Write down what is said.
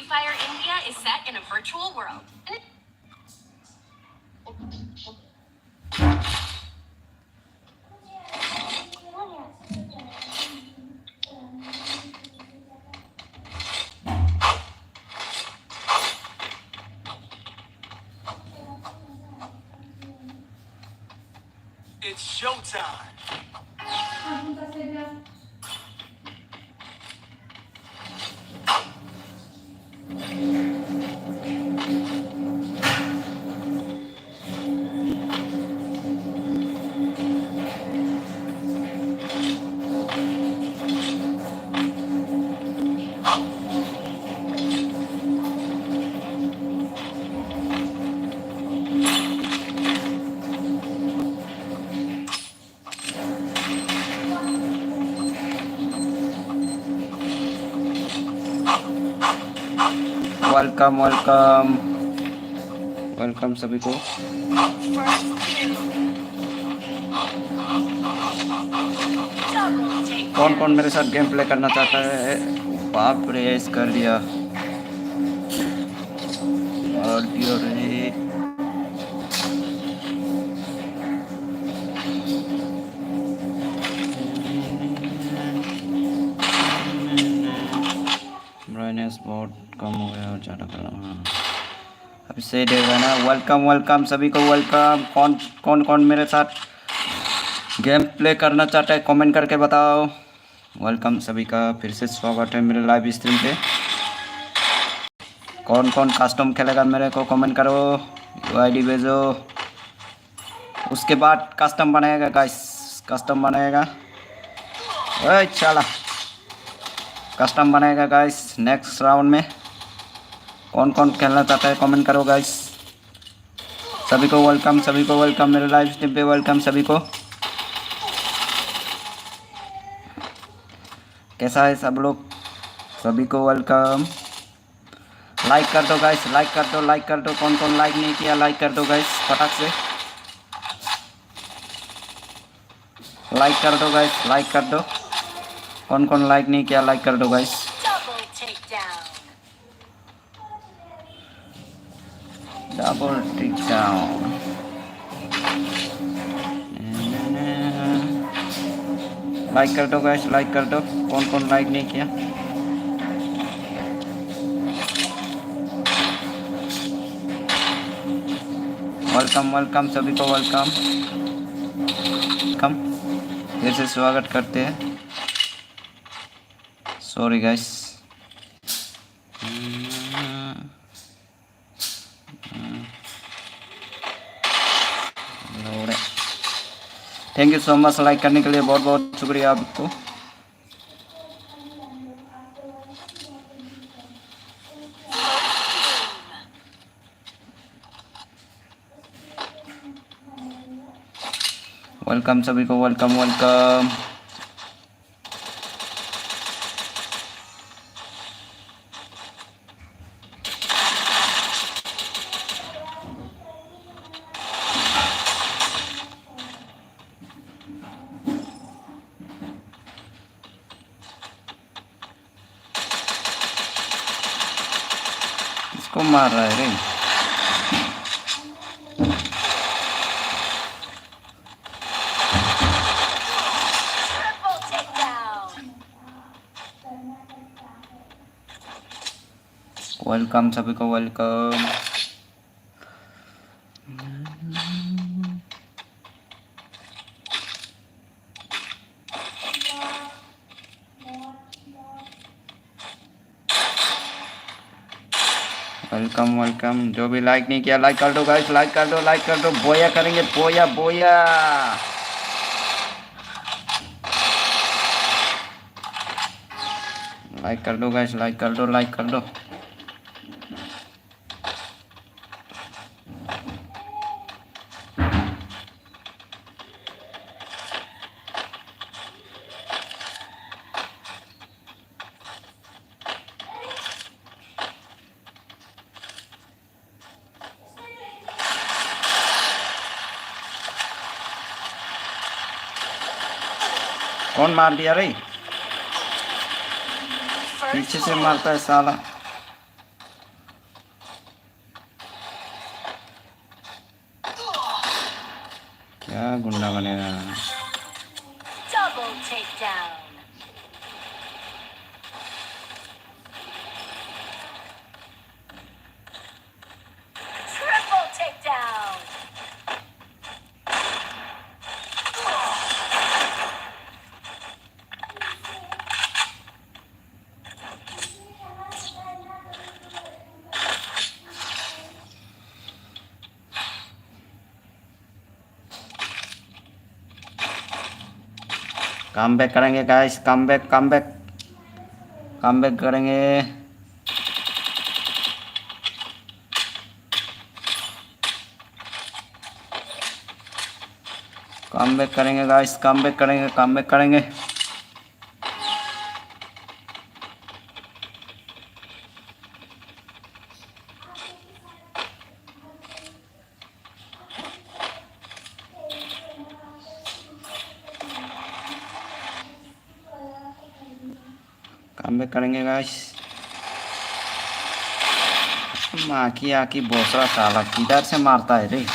Fire India is set in a virtual world. It's showtime. Welcome welcome welcome सभी को। कौन कौन मेरे साथ गेम प्ले करना चाहता है? बाप रे ऐस कर दिया ऑडियो रे। ब्राइटनेस बहुत कम हो गया और ज़्यादा कर रहा हूँ। अभी से देगा ना। वेलकम वेलकम सभी को वेलकम। कौन कौन कौन मेरे साथ गेम प्ले करना चाहता है कमेंट करके बताओ। वेलकम सभी का, फिर से स्वागत है मेरे लाइव स्ट्रीम पे। कौन कौन कस्टम खेलेगा मेरे को कमेंट करो, यूआईडी भेजो। उसके बाद कस्टम बनाएगा गाइस, कस्टम बनाएगा। ओए चला कस्टम बनाएगा गाइस नेक्स्ट राउंड में। कौन कौन खेलना चाहता है कमेंट करो गाइस। सभी को वेलकम, सभी को वेलकम मेरे लाइव स्ट्रीम पे। वेलकम सभी को। कैसा है सब लोग? सभी को वेलकम। लाइक कर दो गाइस, लाइक कर दो, लाइक कर दो। कौन कौन लाइक नहीं किया लाइक कर दो गाइस फटाक से। लाइक कर दो गाइस, लाइक कर दो। कौन कौन लाइक नहीं किया लाइक कर दो guys. Double take down. Like कर दो गाइस, लाइक कर दो। कौन कौन लाइक नहीं किया? वेलकम वेलकम सभी को वेलकम। वेलकम, फिर से स्वागत करते हैं। Sorry guys. Thank you so much like करने के लिए, बहुत बहुत शुक्रिया आपको। वेलकम सभी को वेलकम वेलकम। इसको मार रहा है रे। वेलकम सभी को वेलकम। Welcome welcome. जो भी लाइक नहीं किया लाइक कर दो गाइस, लाइक कर दो, लाइक कर दो। बोया करेंगे, बोया बोया। लाइक कर दो गाइस, लाइक कर दो, लाइक कर दो। कौन मार दिया रे? पीछे से मारता है साला। क्या गुंडा बनेगा। Double takedown. Triple takedown. Come back करेंगे गाइस, कम बैक करेंगे। कम बैक करेंगे गाइस, कम बैक करेंगे। कम बैक करेंगे गाइस। माँ की आकी भोसड़ा साला किधर से मारता है रे।